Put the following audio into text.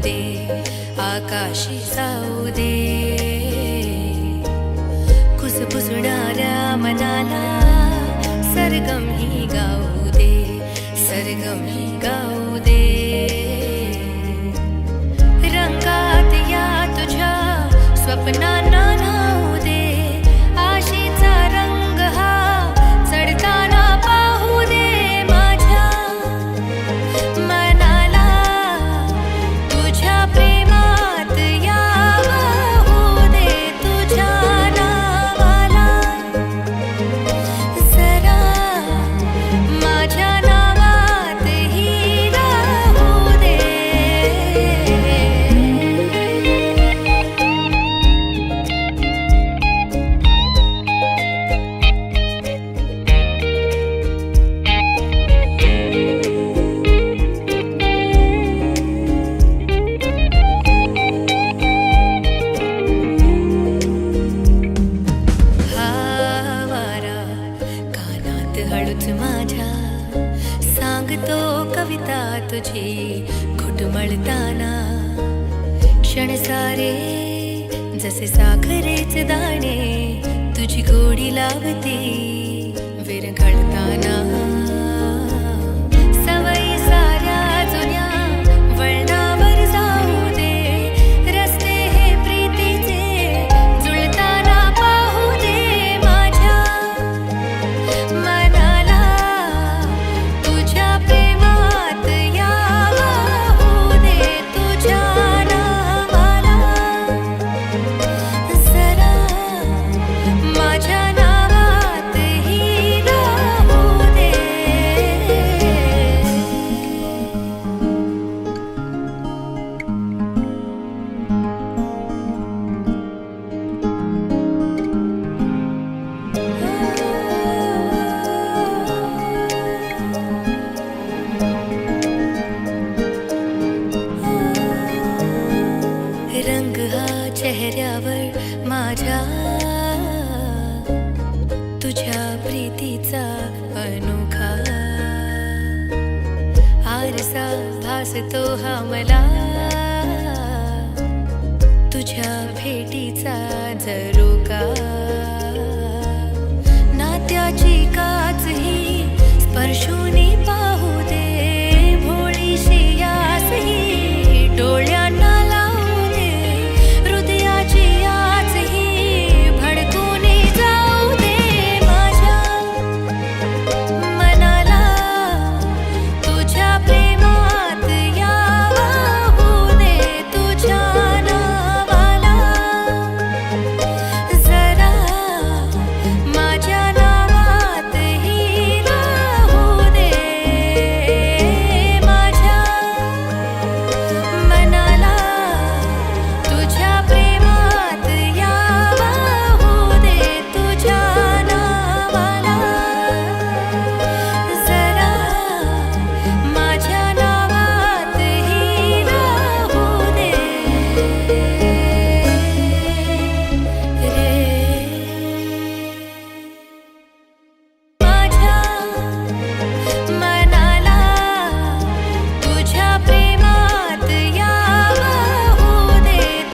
दे, आकाशी जाऊ दे. कुसबुसणाऱ्या मनाला सरगम ही गाऊ दे, सरगम ही गाऊ दे. रंगात या तुझ्या स्वप्नांना न्हाऊ दे, आशेचा रंग हा चढताना पाहू दे. माझ्या मनाला तुझ्या प्रेमात यावं दे, तुझ्या नावाला जरा माझ्या नावात ही राहू दे. हळूच माझ्या सांगतो कविता तुझी घुटमळताना. क्षण सारे जसे साखरेचे दाणे तुझी गोडी लावती विरघळताना. सवयी साऱ्या जुन्या वळणावर जाऊ दे, रस्ते हे प्रीतीचे जुळताना पाहू दे. माझ्या मनाला तुझ्या प्रेमात यावं दे, तुझ्या नावाला जरा माझ्या नावात ही राहू दे. रंग हा चेहऱ्यावर माझ्या तुझ्या प्रीतीचा अनोखा आरसा भासतो हा मला तुझ्या भेटीचा झरोका. नात्याची काच ही स्पर्शून